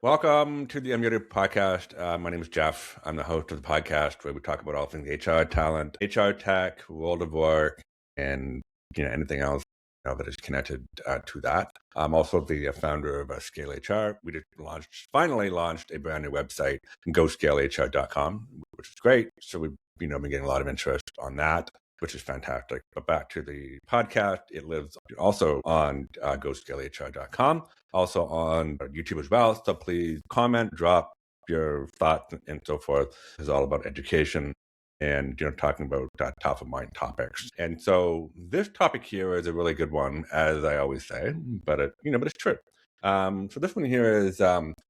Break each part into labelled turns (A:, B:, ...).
A: Welcome to the Unmuted podcast. My name is Jeff. I'm the host of the podcast where we talk about all things HR talent, HR tech, world of work, and anything else that is connected to that. I'm also the founder of ScaleHR. We just finally launched a brand new website, GoScaleHR.com, which is great. So we've been getting a lot of interest on that, which is fantastic. But back to the podcast, it lives also on GoScaleHR.com. Also on YouTube as well. So please comment, drop your thoughts and so forth. It's all about education and talking about top of mind topics. And so this topic here is a really good one, as I always say, but it's true. So this one here is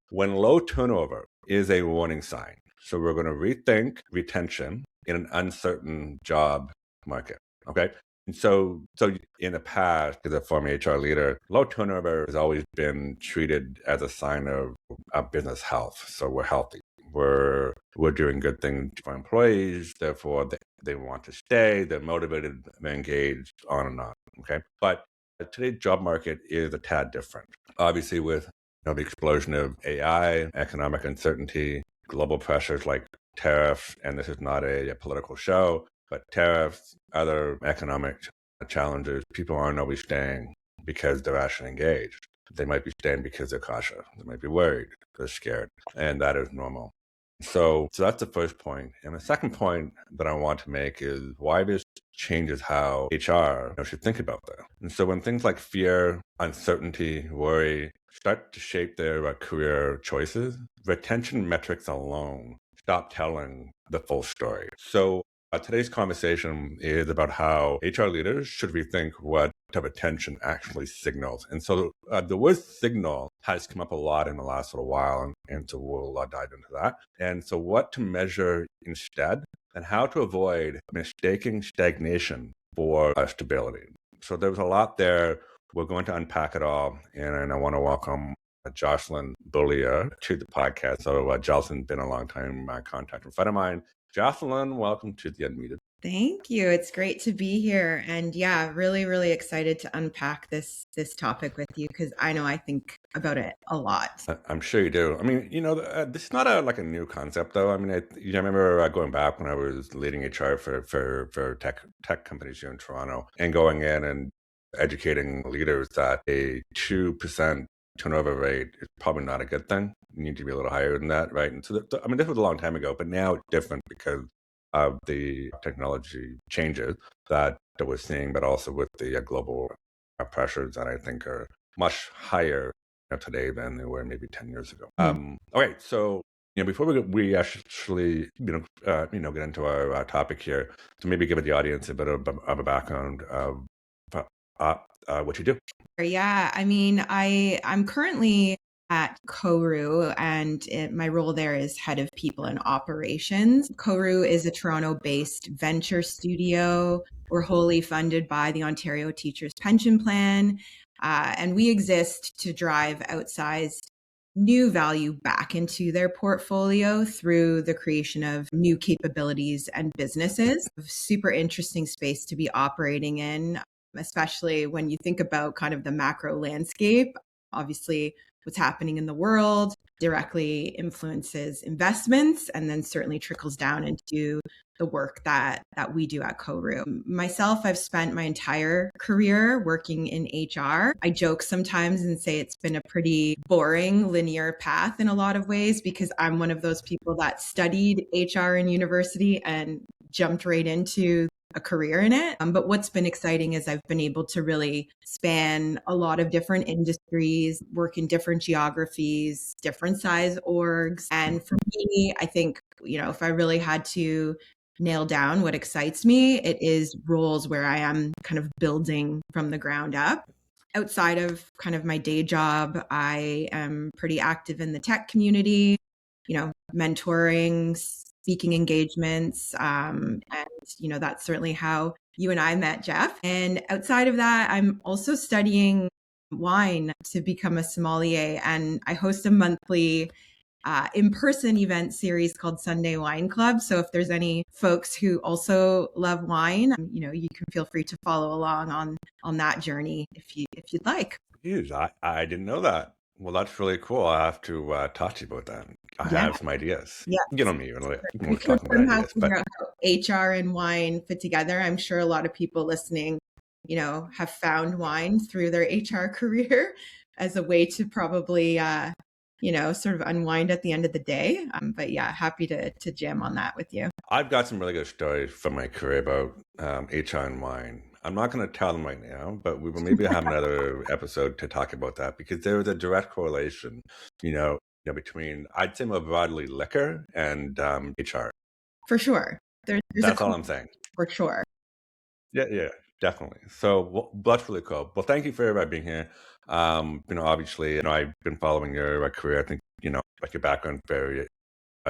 A: when low turnover is a warning sign. So we're going to rethink retention in an uncertain job market. Okay. And so in the past, as a former HR leader, low turnover has always been treated as a sign of business health. So we're healthy. We're doing good things for employees. Therefore, they want to stay. They're motivated. They're engaged. On and on. Okay. But today's job market is a tad different. Obviously, with the explosion of AI, economic uncertainty, global pressures like tariffs, and this is not a political show. But tariffs, other economic challenges, people aren't always staying because they're actually engaged. They might be staying because they're cautious. They might be worried. They're scared. And that is normal. So that's the first point. And the second point that I want to make is why this changes how HR should think about that. And so when things like fear, uncertainty, worry start to shape their career choices, retention metrics alone stop telling the full story. So today's conversation is about how HR leaders should rethink what type of attention actually signals. And so the word signal has come up a lot in the last little while, and so we'll dive into that. And so what to measure instead, and how to avoid mistaking stagnation for stability. So there was a lot there. We're going to unpack it all, and I want to welcome Jocelyne Beaulieu to the podcast. So Jocelyne's been a long time contact and friend of mine. Jocelyne, welcome to the Unmuted.
B: Thank you. It's great to be here. And yeah, really, really excited to unpack this topic with you because I think about it a lot.
A: I'm sure you do. I mean, this is not a new concept, though. I mean, I remember going back when I was leading HR for tech companies here in Toronto and going in and educating leaders that a 2% turnover rate is probably not a good thing. You need to be a little higher than that, right? And so, this was a long time ago, but now it's different because of the technology changes that we're seeing, but also with the global pressures that I think are much higher today than they were maybe 10 years ago. Okay, so before we actually get into our topic here, to maybe give the audience a bit of a background of what you do.
B: Yeah, I mean, I'm currently at Koru, and my role there is head of people and operations. Koru is a Toronto-based venture studio. We're wholly funded by the Ontario Teachers Pension Plan, and we exist to drive outsized new value back into their portfolio through the creation of new capabilities and businesses. Super interesting space to be operating in, especially when you think about kind of the macro landscape. Obviously, what's happening in the world directly influences investments and then certainly trickles down into the work that we do at Koru. Myself, I've spent my entire career working in HR. I joke sometimes and say it's been a pretty boring linear path in a lot of ways because I'm one of those people that studied HR in university and jumped right into a career in it. But what's been exciting is I've been able to really span a lot of different industries, work in different geographies, different size orgs. And for me, I think, if I really had to nail down what excites me, it is roles where I am kind of building from the ground up. Outside of kind of my day job, I am pretty active in the tech community, mentoring, speaking engagements. And, that's certainly how you and I met, Jeff. And outside of that, I'm also studying wine to become a sommelier. And I host a monthly in-person event series called Sunday Wine Club. So if there's any folks who also love wine, you can feel free to follow along on that journey if you'd like.
A: Jeez, I didn't know that. Well, that's really cool. I have to talk to you about that. I
B: Yeah.
A: have some ideas.
B: Yeah.
A: You know me,
B: We
A: we're
B: can
A: talking about
B: somehow
A: ideas, but
B: figure out how HR and wine fit together. I'm sure a lot of people listening, have found wine through their HR career as a way to probably, sort of unwind at the end of the day. But yeah, happy to jam on that with you.
A: I've got some really good stories from my career about HR and wine. I'm not going to tell them right now, but we will maybe have another episode to talk about that because there is a direct correlation, between, I'd say more broadly, liquor and HR.
B: For sure. There's a
A: That's all I'm saying.
B: for sure.
A: Yeah, definitely. So that's really cool. Well, thank you for being here. Obviously, I've been following your career. I think, like your background very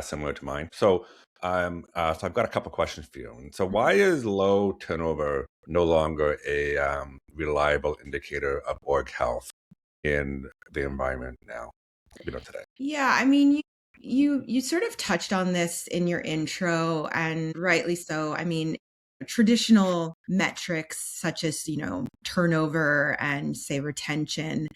A: similar to mine. So I've got a couple questions for you. And so why is low turnover no longer a reliable indicator of org health in the environment now, today?
B: Yeah, I mean, you sort of touched on this in your intro, and rightly so. I mean, traditional metrics such as, turnover and say retention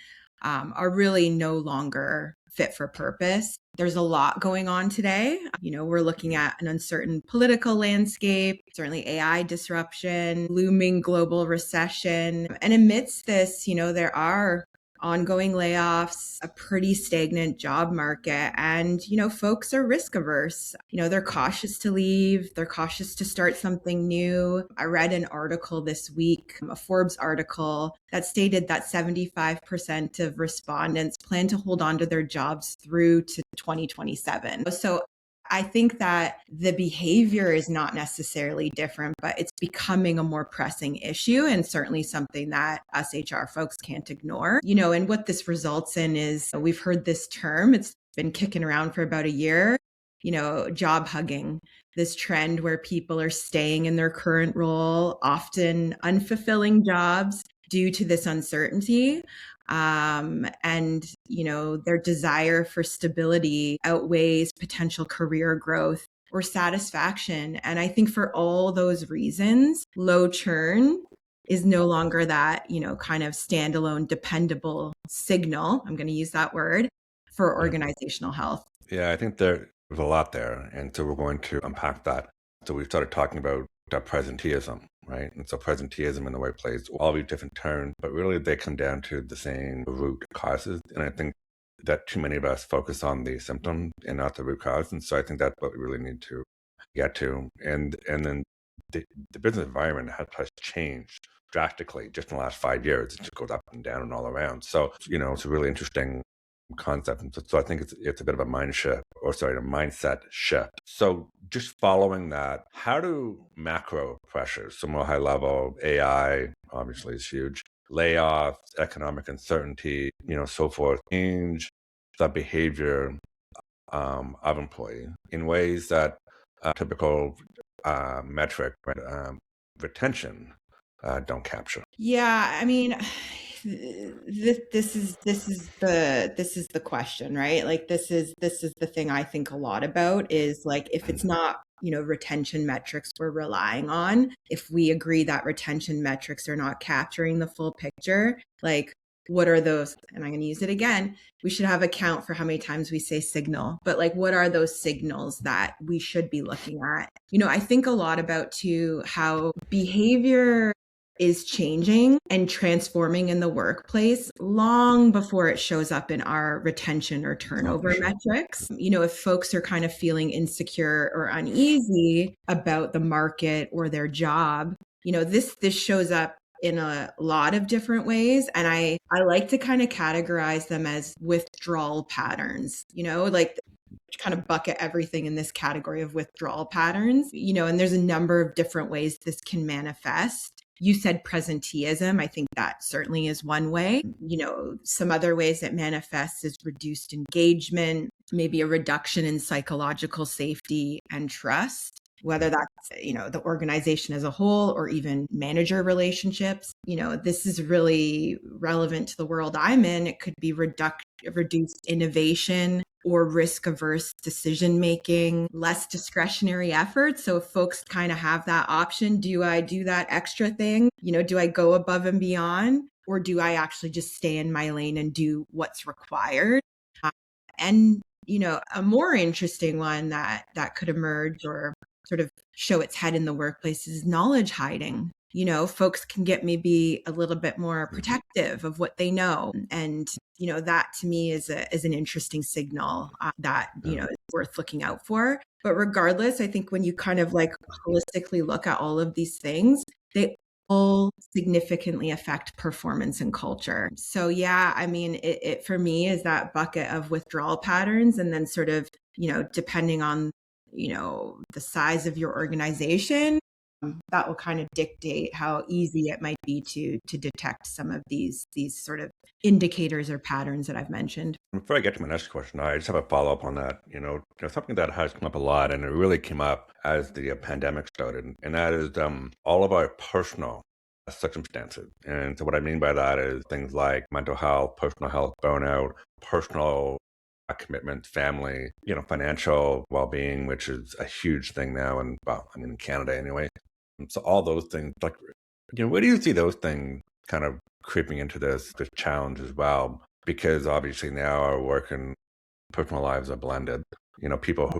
B: are really no longer fit for purpose. There's a lot going on today. We're looking at an uncertain political landscape, certainly AI disruption, looming global recession. And amidst this, there are ongoing layoffs, a pretty stagnant job market. And, folks are risk averse. They're cautious to leave, they're cautious to start something new. I read an article this week, a Forbes article, that stated that 75% of respondents plan to hold on to their jobs through to 2027. So I think that the behavior is not necessarily different, but it's becoming a more pressing issue and certainly something that us HR folks can't ignore. And what this results in is we've heard this term, it's been kicking around for about a year, job hugging, this trend where people are staying in their current role, often unfulfilling jobs due to this uncertainty. And, their desire for stability outweighs potential career growth or satisfaction. And I think for all those reasons, low churn is no longer that, kind of standalone, dependable signal. I'm going to use that word for organizational health.
A: Yeah, I think there's a lot there. And so we're going to unpack that. So we started talking about presenteeism, right? And so presenteeism in the workplace, all these different terms, but really they come down to the same root causes. And I think that too many of us focus on the symptom and not the root cause. And so I think that's what we really need to get to. And then the business environment has changed drastically just in the last 5 years. It just goes up and down and all around. So, it's a really interesting concept. And so I think it's a bit of a mindset shift. So just following that, how do macro pressures, so more high level, AI obviously is huge, layoffs, economic uncertainty, so forth, change the behavior of employee in ways that typical metric, right, retention don't capture?
B: Yeah, I mean, this is the question, right? Like this is the thing I think a lot about is like if it's not, retention metrics we're relying on, if we agree that retention metrics are not capturing the full picture, like what are those? And I'm going to use it again. We should have a count for how many times we say signal, but like what are those signals that we should be looking at? I think a lot about too how behavior is changing and transforming in the workplace long before it shows up in our retention or turnover metrics. If folks are kind of feeling insecure or uneasy about the market or their job, this shows up in a lot of different ways. And I like to kind of categorize them as withdrawal patterns, like kind of bucket everything in this category of withdrawal patterns, and there's a number of different ways this can manifest. You said presenteeism. I think that certainly is one way. Some other ways it manifests is reduced engagement, maybe a reduction in psychological safety and trust, whether that's, the organization as a whole or even manager relationships. This is really relevant to the world I'm in. It could be reduced innovation, or risk averse decision making, less discretionary effort. So if folks kind of have that option, do I do that extra thing? Do I go above and beyond, or do I actually just stay in my lane and do what's required? And a more interesting one that could emerge or sort of show its head in the workplace is knowledge hiding. Folks can get maybe a little bit more protective of what they know. And, that to me is an interesting signal that, is worth looking out for. But regardless, I think when you kind of like holistically look at all of these things, they all significantly affect performance and culture. So yeah, I mean, it for me is that bucket of withdrawal patterns, and then sort of, depending on, the size of your organization, that will kind of dictate how easy it might be to detect some of these sort of indicators or patterns that I've mentioned.
A: Before I get to my next question, I just have a follow up on that. Something that has come up a lot, and it really came up as the pandemic started, and that is all of our personal circumstances. And so, what I mean by that is things like mental health, personal health, burnout, personal commitment, family, financial well being, which is a huge thing now, and in Canada anyway. So all those things, like, where do you see those things kind of creeping into this challenge as well? Because obviously now our work and personal lives are blended. People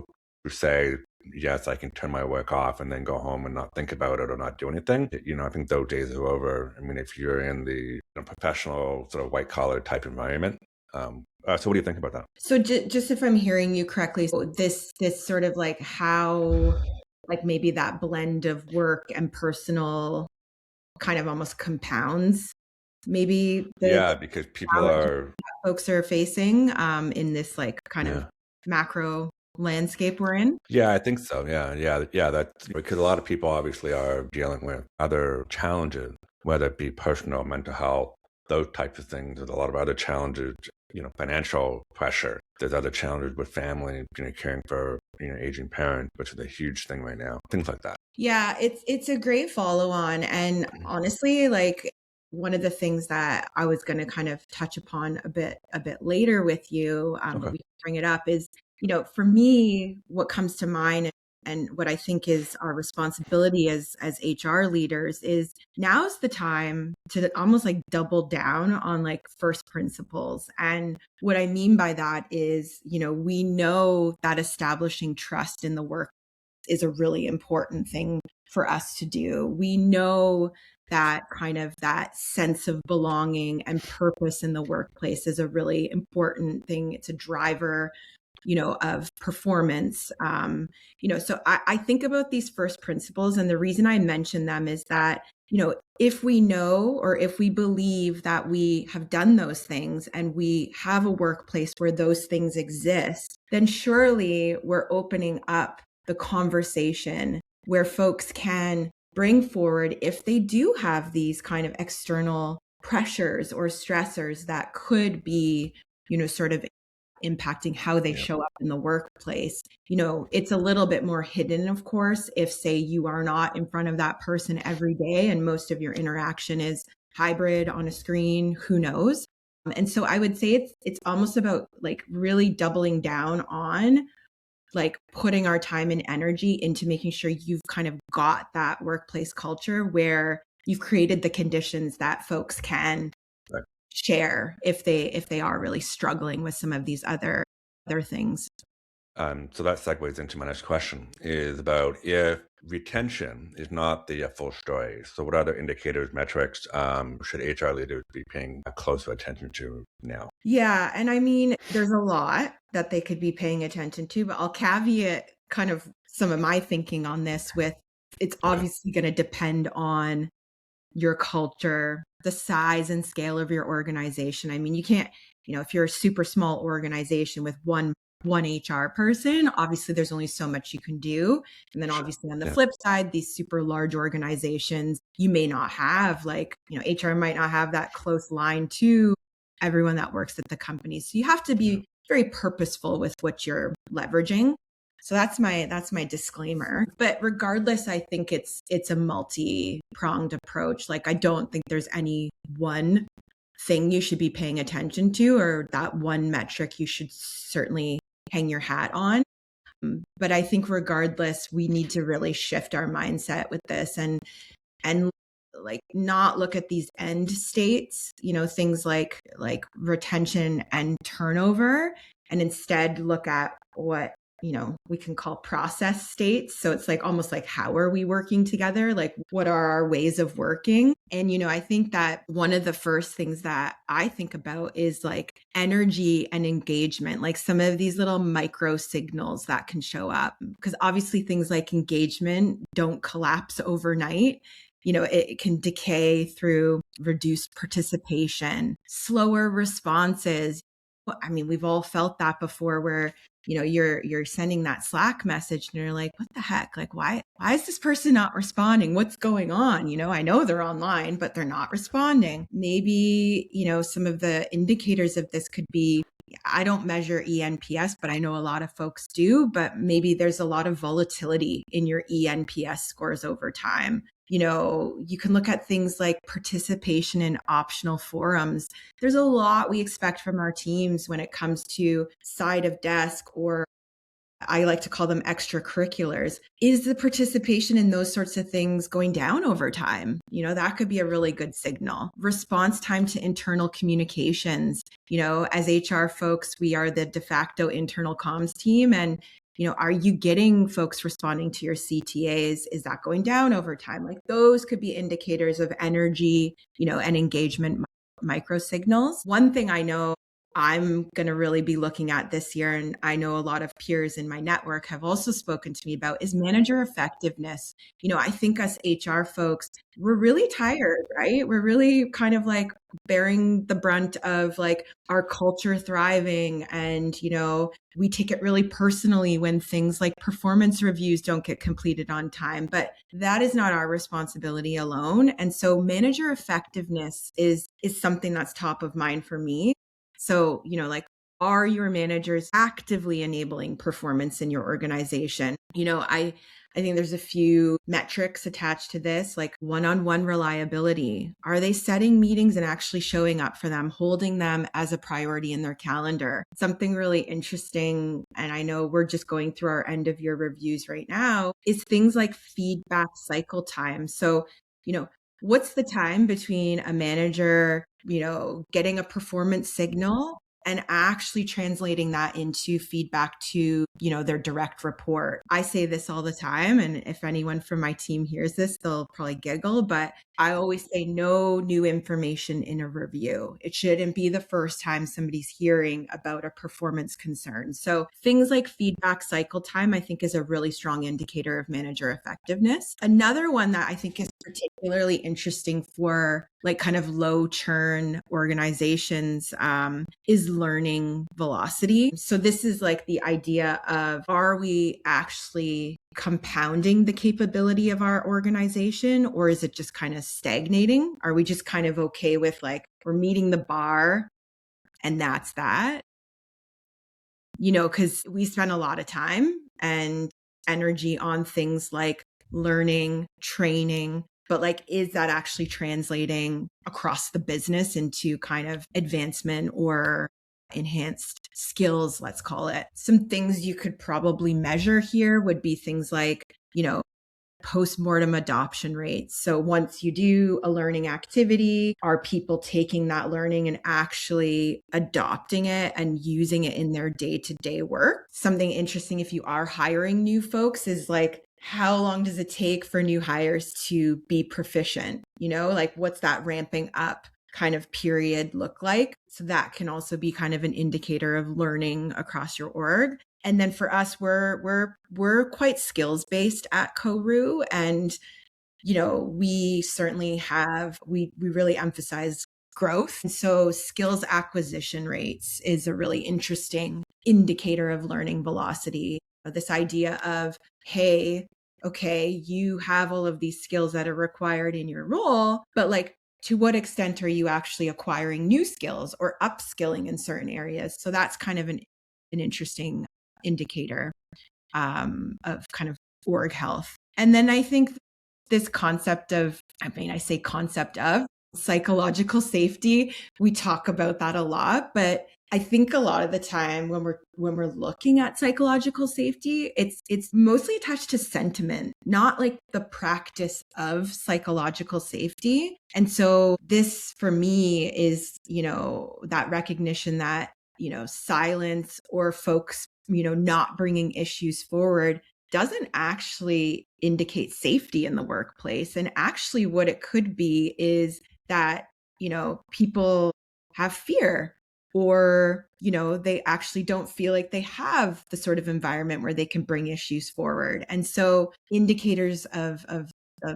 A: who say, yes, I can turn my work off and then go home and not think about it or not do anything. I think those days are over. I mean, if you're in the professional sort of white collar type environment. So what do you think about that?
B: So just if I'm hearing you correctly, so this sort of like how like maybe that blend of work and personal kind of almost compounds maybe
A: because people are
B: folks are facing in this like kind of macro landscape we're in.
A: Yeah, I think so. Yeah. That's because a lot of people obviously are dealing with other challenges, whether it be personal, mental health, those types of things. There's a lot of other challenges, financial pressure. There's other challenges with family, caring for, aging parents, which is a huge thing right now. Things like that.
B: Yeah, it's a great follow on. And honestly, like one of the things that I was going to kind of touch upon a bit later with you, but we can bring it up is, for me, what comes to mind and what I think is our responsibility as HR leaders is now's the time to almost like double down on like first principles. And what I mean by that is, we know that establishing trust in the work is a really important thing for us to do. We know that kind of that sense of belonging and purpose in the workplace is a really important thing. It's a driver, of performance. So I think about these first principles, and the reason I mention them is that, if we know or if we believe that we have done those things and we have a workplace where those things exist, then surely we're opening up the conversation where folks can bring forward if they do have these kind of external pressures or stressors that could be, sort of impacting how they show up in the workplace. It's a little bit more hidden, of course, if say you are not in front of that person every day and most of your interaction is hybrid on a screen, who knows? And so I would say it's almost about like really doubling down on like putting our time and energy into making sure you've kind of got that workplace culture where you've created the conditions that folks can share if they are really struggling with some of these other things.
A: So that segues into my next question is about if retention is not the full story. So what other indicators, metrics should HR leaders be paying closer attention to now?
B: Yeah. And I mean, there's a lot that they could be paying attention to, but I'll caveat kind of some of my thinking on this with it's obviously going to depend on your culture, the size and scale of your organization. I mean, you can't, if you're a super small organization with one HR person, obviously there's only so much you can do. And then obviously on the flip side, these super large organizations, you may not have like, HR might not have that close line to everyone that works at the company. So you have to be very purposeful with what you're leveraging. So that's my disclaimer. But regardless, I think it's a multi-pronged approach. Like I don't think there's any one thing you should be paying attention to or that one metric you should certainly hang your hat on. But I think regardless, we need to really shift our mindset with this and like not look at these end states, things like retention and turnover, and instead look at what we can call process states. So it's like almost like, how are we working together? Like, what are our ways of working? And I think that one of the first things that I think about is like energy and engagement, like some of these little micro signals that can show up, because obviously things like engagement don't collapse overnight. It can decay through reduced participation, slower responses. I mean, we've all felt that before, where you're sending that Slack message and you're like, what the heck? Like, why is this person not responding? What's going on? I know they're online, but they're not responding. Maybe, some of the indicators of this could be, I don't measure ENPS, but I know a lot of folks do, but maybe there's a lot of volatility in your ENPS scores over time. You can look at things like participation in optional forums. There's a lot we expect from our teams when it comes to side of desk, or I like to call them extracurriculars. Is the participation in those sorts of things going down over time? That could be a really good signal. Response time to internal communications. As HR folks, we are the de facto internal comms team. And are you getting folks responding to your CTAs? Is that going down over time? Like, those could be indicators of energy, and engagement micro signals. One thing I know I'm going to really be looking at this year, and I know a lot of peers in my network have also spoken to me about, is manager effectiveness. I think us HR folks, we're really tired, right? We're really kind of like bearing the brunt of like our culture thriving. And, we take it really personally when things like performance reviews don't get completed on time, but that is not our responsibility alone. And so manager effectiveness is something that's top of mind for me. So, like, are your managers actively enabling performance in your organization? I think there's a few metrics attached to this, like one-on-one reliability. Are they setting meetings and actually showing up for them, holding them as a priority in their calendar? Something really interesting, and I know we're just going through our end of year reviews right now, is things like feedback cycle time. So, what's the time between a manager, getting a performance signal and actually translating that into feedback to, their direct report? I say this all the time, and if anyone from my team hears this, they'll probably giggle, but I always say no new information in a review. It shouldn't be the first time somebody's hearing about a performance concern. So things like feedback cycle time, I think, is a really strong indicator of manager effectiveness. Another one that I think is particularly interesting for like kind of low churn organizations is learning velocity. So this is like the idea of, are we actually compounding the capability of our organization, or is it just kind of stagnating? Are we just kind of okay with like, we're meeting the bar and that's that? Because we spend a lot of time and energy on things like learning, training, but like, is that actually translating across the business into kind of advancement or enhanced skills, let's call it? Some things you could probably measure here would be things like, post-mortem adoption rates. So once you do a learning activity, are people taking that learning and actually adopting it and using it in their day-to-day work? Something interesting, if you are hiring new folks, is like, how long does it take for new hires to be proficient? Like, what's that ramping up kind of period look like? So that can also be kind of an indicator of learning across your org. And then for us, we're quite skills based at Koru, and we certainly we really emphasize growth. And so skills acquisition rates is a really interesting indicator of learning velocity. This idea of, hey, okay, you have all of these skills that are required in your role, but like, to what extent are you actually acquiring new skills or upskilling in certain areas? So that's kind of an interesting indicator of kind of org health. And then I think this concept of, I say concept of, psychological safety. We talk about that a lot, but I think a lot of the time when we're looking at psychological safety, it's mostly attached to sentiment, not like the practice of psychological safety. And so this for me is, that recognition that, silence or folks, not bringing issues forward doesn't actually indicate safety in the workplace. And actually what it could be is that, people have fear, or, they actually don't feel like they have the sort of environment where they can bring issues forward. And so indicators of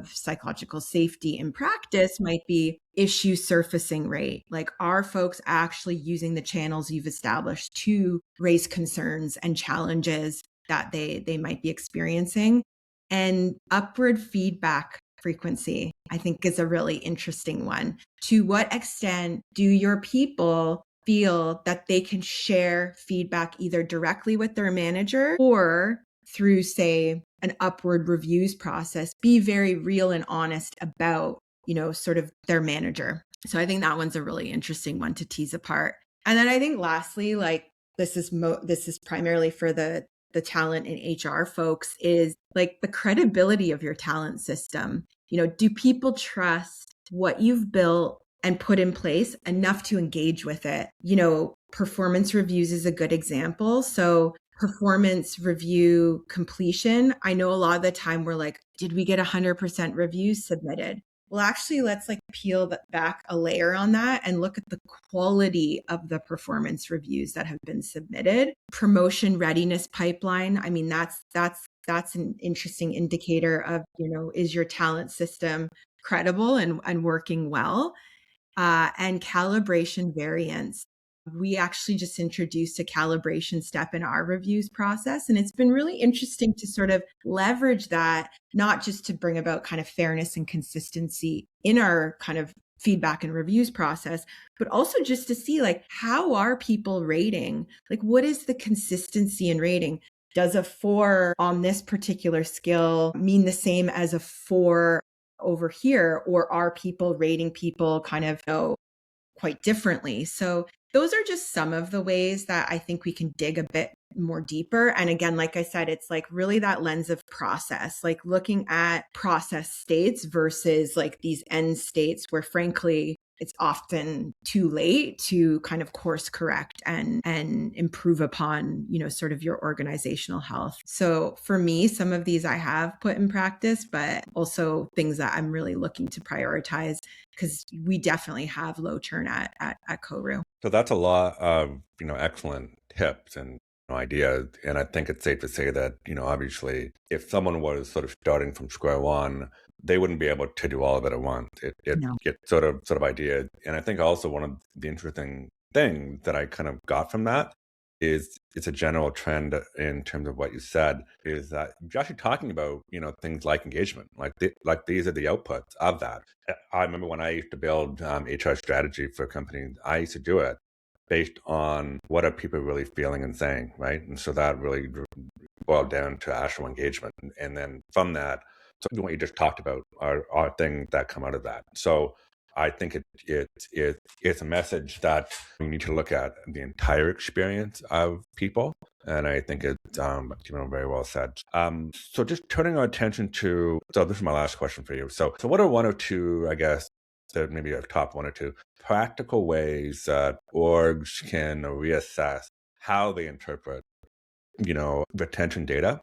B: psychological safety in practice might be issue surfacing rate. Like, are folks actually using the channels you've established to raise concerns and challenges that they might be experiencing? And upward feedback frequency, I think, is a really interesting one. To what extent do your people feel that they can share feedback either directly with their manager or through, say, an upward reviews process, be very real and honest about, sort of their manager? So I think that one's a really interesting one to tease apart. And then I think lastly, like, this is primarily for the talent and HR folks, is like the credibility of your talent system. Do people trust what you've built and put in place enough to engage with it? Performance reviews is a good example. So performance review completion, I know a lot of the time we're like, did we get 100% reviews submitted? Well, actually, let's like peel back a layer on that and look at the quality of the performance reviews that have been submitted. Promotion readiness pipeline, I mean, that's an interesting indicator of, is your talent system credible and working well? And calibration variance. We actually just introduced a calibration step in our reviews process. And it's been really interesting to sort of leverage that, not just to bring about kind of fairness and consistency in our kind of feedback and reviews process, but also just to see, like, how are people rating? Like, what is the consistency in rating? Does a 4 on this particular skill mean the same as a 4 over here? Or are people rating people kind of, quite differently? So those are just some of the ways that I think we can dig a bit more deeper. And again, like I said, it's like really that lens of process, like looking at process states versus like these end states where frankly, it's often too late to kind of course correct and improve upon, sort of your organizational health. So for me, some of these I have put in practice, but also things that I'm really looking to prioritize, because we definitely have low churn at Koru.
A: So that's a lot of, excellent tips and ideas. And I think it's safe to say that, obviously, if someone was sort of starting from square one, they wouldn't be able to do all of it at once. It
B: No.
A: gets sort of idea. And I think also one of the interesting things that I kind of got from that is it's a general trend in terms of what you said, is that you're actually talking about, things like engagement, like these are the outputs of that. I remember when I used to build HR strategy for companies, I used to do it based on what are people really feeling and saying, right? And so that really boiled down to actual engagement. And then from that, so what you just talked about are things that come out of that. So I think it's a message that we need to look at the entire experience of people. And I think it's very well said. So just turning our attention to, so this is my last question for you. So what are one or two, I guess, that maybe a top one or two practical ways that orgs can reassess how they interpret, retention data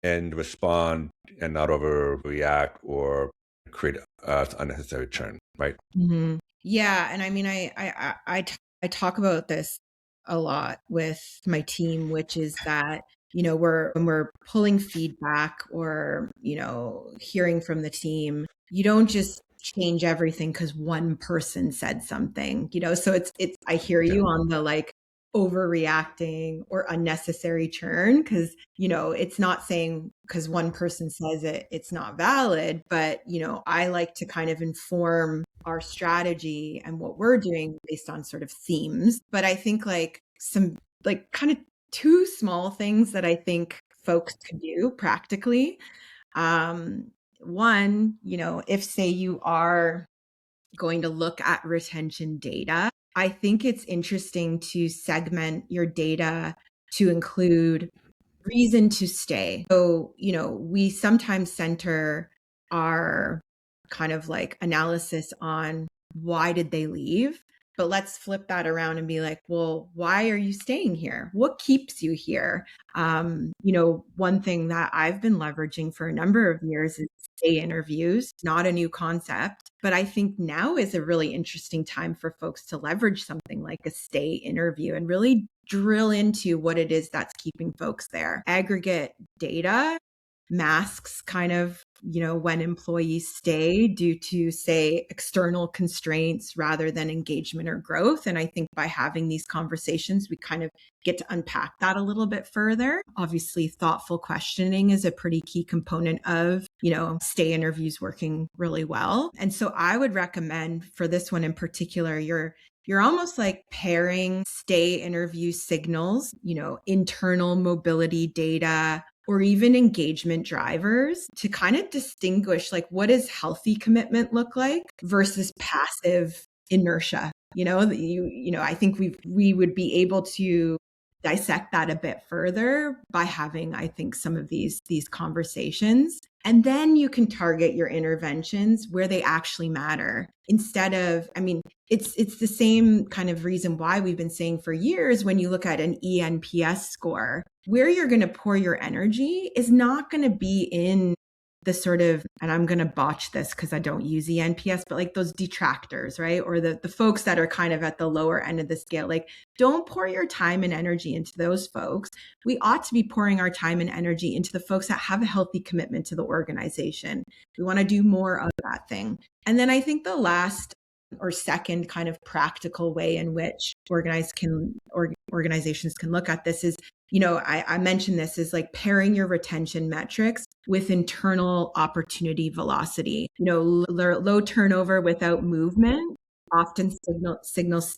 A: and respond and not overreact or create unnecessary churn, right?
B: Mm-hmm. Yeah. And I mean, I talk about this a lot with my team, which is that, when we're pulling feedback or, hearing from the team, you don't just change everything because one person said something, so I hear you on the like overreacting or unnecessary churn, because, it's not saying because one person says it's not valid, but, I like to kind of inform our strategy and what we're doing based on sort of themes. But I think like some like kind of two small things that I think folks could do practically. One, if say you are going to look at retention data, I think it's interesting to segment your data to include reason to stay. So, we sometimes center our kind of like analysis on why did they leave? But let's flip that around and be like, well, why are you staying here? What keeps you here? One thing that I've been leveraging for a number of years is stay interviews. Not a new concept, but I think now is a really interesting time for folks to leverage something like a stay interview and really drill into what it is that's keeping folks there. Aggregate data masks kind of, when employees stay due to, say, external constraints rather than engagement or growth. And I think by having these conversations, we kind of get to unpack that a little bit further. Obviously, thoughtful questioning is a pretty key component of, stay interviews working really well. And so I would recommend for this one in particular, you're almost like pairing stay interview signals, internal mobility data, or even engagement drivers to kind of distinguish like what does healthy commitment look like versus passive inertia. I think we would be able to dissect that a bit further by having, I think, some of these conversations. And then you can target your interventions where they actually matter instead of, it's the same kind of reason why we've been saying for years, when you look at an ENPS score, where you're going to pour your energy is not going to be in the sort of, and I'm going to botch this because I don't use ENPS, but like those detractors, right? Or the folks that are kind of at the lower end of the scale. Like, don't pour your time and energy into those folks. We ought to be pouring our time and energy into the folks that have a healthy commitment to the organization. We want to do more of that thing. And then I think the last or second kind of practical way in which organizations can look at this is, I mentioned this is like pairing your retention metrics with internal opportunity velocity. Low turnover without movement often signals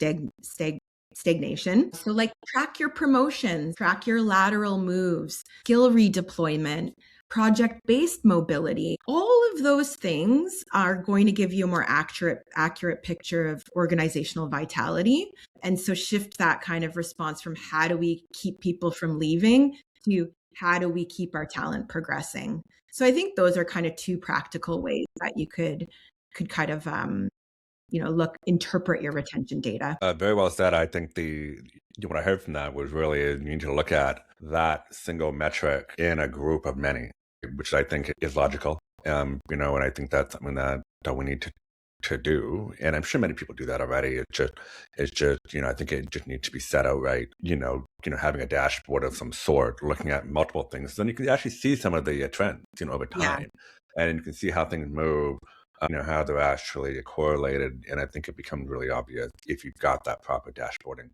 B: stagnation. So like track your promotions, track your lateral moves, skill redeployment, project-based mobility. All of those things are going to give you a more accurate picture of organizational vitality. And so shift that kind of response from how do we keep people from leaving to how do we keep our talent progressing. So I think those are kind of two practical ways that you could kind of interpret your retention data.
A: Very well said. I think what I heard from that was really you need to look at that single metric in a group of many, which I think is logical. And I think that's something that we need to do. And I'm sure many people do that already. It's just, I think it just needs to be set out right. Having a dashboard of some sort, looking at multiple things, then you can actually see some of the trends, over time, and you can see how things move. How they're actually correlated. And I think it becomes really obvious if you've got that proper dashboarding.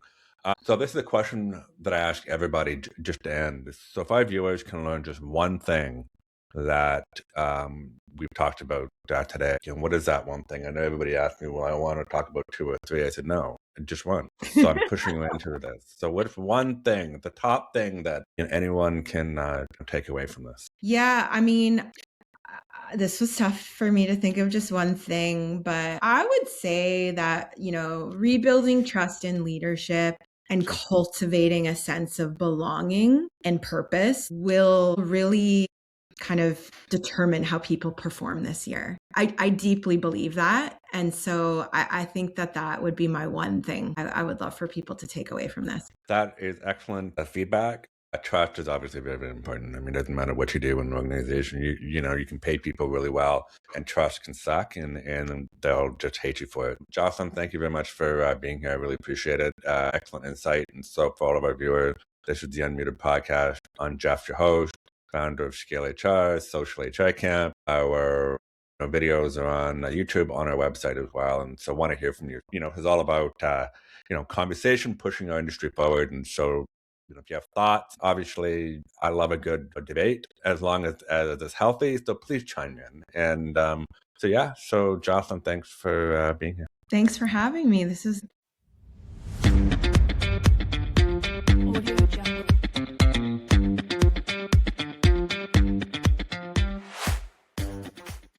A: So this is a question that I ask everybody just to end. So if our viewers can learn just one thing that we've talked about today, what is that one thing? I know everybody asked me, well, I want to talk about 2 or 3. I said, no, just one. So I'm pushing you into this. So what if one thing, the top thing that anyone can take away from this?
B: Yeah, this was tough for me to think of just one thing, but I would say that, rebuilding trust in leadership and cultivating a sense of belonging and purpose will really kind of determine how people perform this year. I deeply believe that. And so I think that would be my one thing I would love for people to take away from this.
A: That is excellent feedback. Trust is obviously very, very important. It doesn't matter what you do in an organization. You can pay people really well, and trust can suck, and they'll just hate you for it. Jocelyne, thank you very much for being here. I really appreciate it. Excellent insight. And so for all of our viewers, this is the Unmuted Podcast. I'm Jeff, your host, founder of ScaleHR, SocialHRCamp. Our videos are on YouTube, on our website as well. And so I want to hear from you. It's all about, conversation, pushing our industry forward. And so, if you have thoughts, obviously, I love a good debate as long as it's healthy. So please chime in. And so Jocelyne, thanks for being here.
B: Thanks for having me. This is